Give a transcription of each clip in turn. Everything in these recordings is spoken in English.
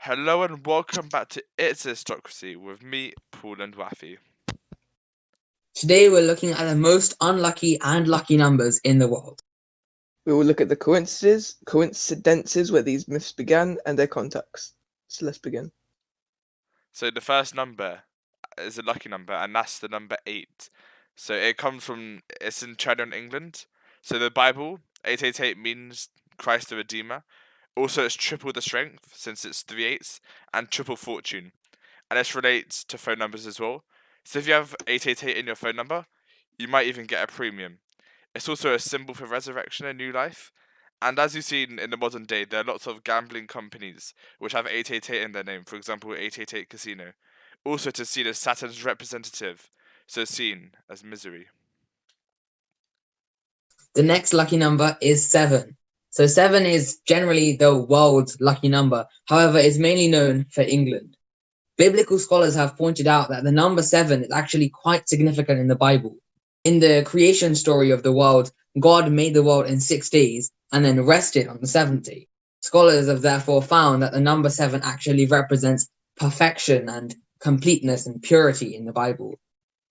Hello and welcome back to It's Histocracy with me, Paul and Waffy. Today we're looking at the most unlucky and lucky numbers in the world. We will look at the coincidences where these myths began and their context. So let's begin. So the first number is a lucky number, and that's the number 8. So it's in China and England. So the Bible, 888 means Christ the Redeemer. Also, it's triple the strength, since it's 3 eighths, and triple fortune. And this relates to phone numbers as well. So if you have 888 in your phone number, you might even get a premium. It's also a symbol for resurrection and new life. And as you've seen in the modern day, there are lots of gambling companies which have 888 in their name, for example, 888 Casino. Also to seen as Saturn's representative, so seen as misery. The next lucky number is 7. So 7 is generally the world's lucky number. However, it's mainly known for England. Biblical scholars have pointed out that the number 7 is actually quite significant in the Bible. In the creation story of the world, God made the world in 6 days and then rested on the seventh day. Scholars have therefore found that the number 7 actually represents perfection and completeness and purity in the Bible.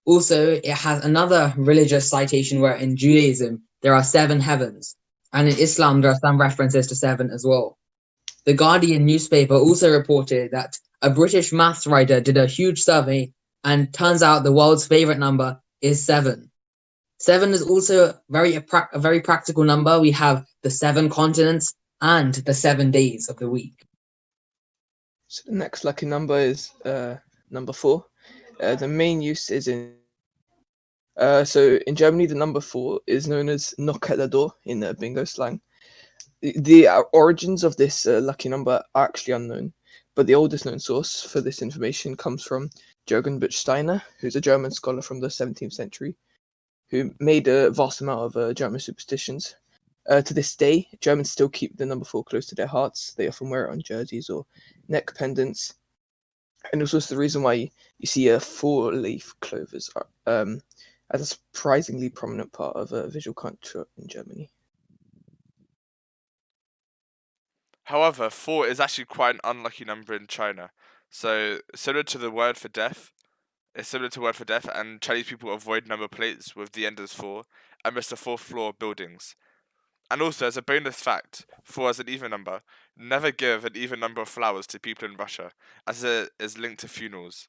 Also, it has another religious citation where in Judaism there are 7 heavens, and in Islam there are some references to 7 as well. The Guardian newspaper also reported that a British maths writer did a huge survey, and turns out the world's favorite number is 7. 7 is also a very practical number. We have the 7 continents and the 7 days of the week. So the next lucky number is number 4. The main use is so in Germany, the number 4 is known as knock at the door in bingo slang. The origins of this lucky number are actually unknown, but the oldest known source for this information comes from Jürgen Buchsteiner, who's a German scholar from the 17th century, who made a vast amount of German superstitions. To this day, Germans still keep the number 4 close to their hearts. They often wear it on jerseys or neck pendants. And it's also the reason why you see 4-leaf clovers as a surprisingly prominent part of a visual culture in Germany. However, 4 is actually quite an unlucky number in China. So similar to the word for death, and Chinese people avoid number plates with the end as 4 and miss the 4th floor buildings. And also, as a bonus fact, 4 as an even number, never give an even number of flowers to people in Russia, as it is linked to funerals.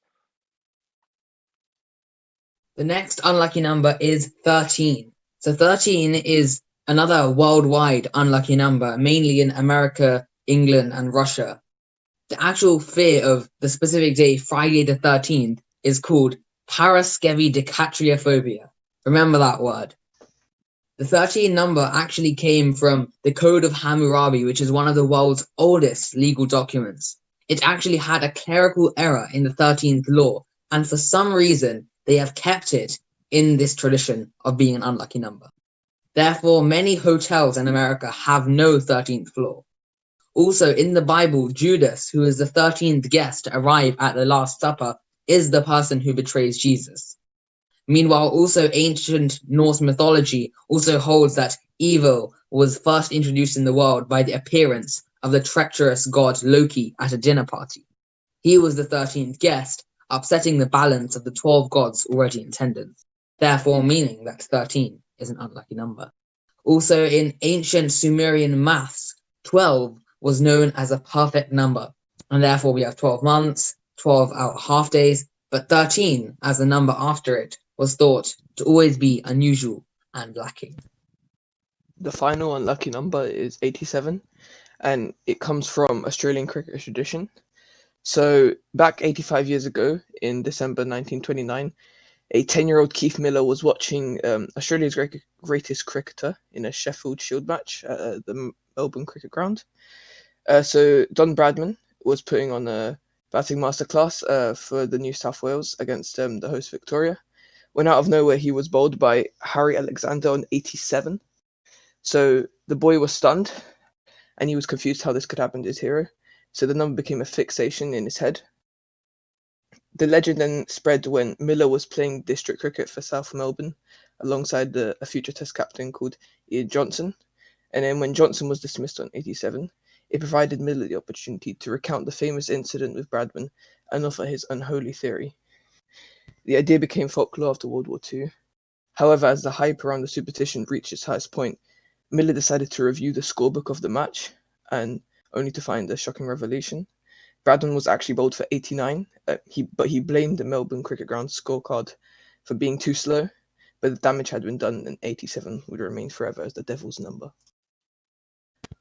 The next unlucky number is 13. So 13 is another worldwide unlucky number, mainly in America, England, and Russia. The actual fear of the specific day, Friday the 13th, is called paraskevidekatriophobia. Remember that word. The 13 number actually came from the Code of Hammurabi, which is one of the world's oldest legal documents. It actually had a clerical error in the 13th law, and for some reason, they have kept it in this tradition of being an unlucky number. Therefore, many hotels in America have no 13th floor. Also, in the Bible, Judas, who is the 13th guest to arrive at the Last Supper, is the person who betrays Jesus. Meanwhile, also ancient Norse mythology also holds that evil was first introduced in the world by the appearance of the treacherous god Loki at a dinner party. He was the 13th guest, upsetting the balance of the 12 gods already in attendance, therefore meaning that 13 is an unlucky number. Also, in ancient Sumerian maths, 12 was known as a perfect number, and therefore we have 12 months, 12 out half days, but 13 as the number after it was thought to always be unusual and lacking. The final unlucky number is 87, and it comes from Australian cricket tradition. So back 85 years ago, in December 1929, a 10-year-old Keith Miller was watching Australia's greatest cricketer in a Sheffield Shield match at the Melbourne Cricket Ground. So Don Bradman was putting on a batting masterclass for the New South Wales against the host Victoria. When out of nowhere, he was bowled by Harry Alexander on 87. So the boy was stunned, and he was confused how this could happen to his hero. So the number became a fixation in his head. The legend then spread when Miller was playing district cricket for South Melbourne alongside a future Test captain called Ian Johnson. And then when Johnson was dismissed on 87, It provided Miller the opportunity to recount the famous incident with Bradman and offer his unholy theory. The idea became folklore after World War II. However, as the hype around the superstition reached its highest point, Miller decided to review the scorebook of the match, and only to find a shocking revelation. Bradman was actually bowled for 89, but he blamed the Melbourne Cricket Ground scorecard for being too slow, but the damage had been done and 87 would remain forever as the Devil's number.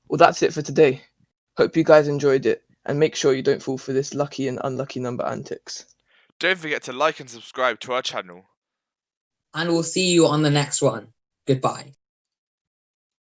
Well, that's it for today. Hope you guys enjoyed it, and make sure you don't fall for this lucky and unlucky number antics. Don't forget to like and subscribe to our channel. And we'll see you on the next one. Goodbye.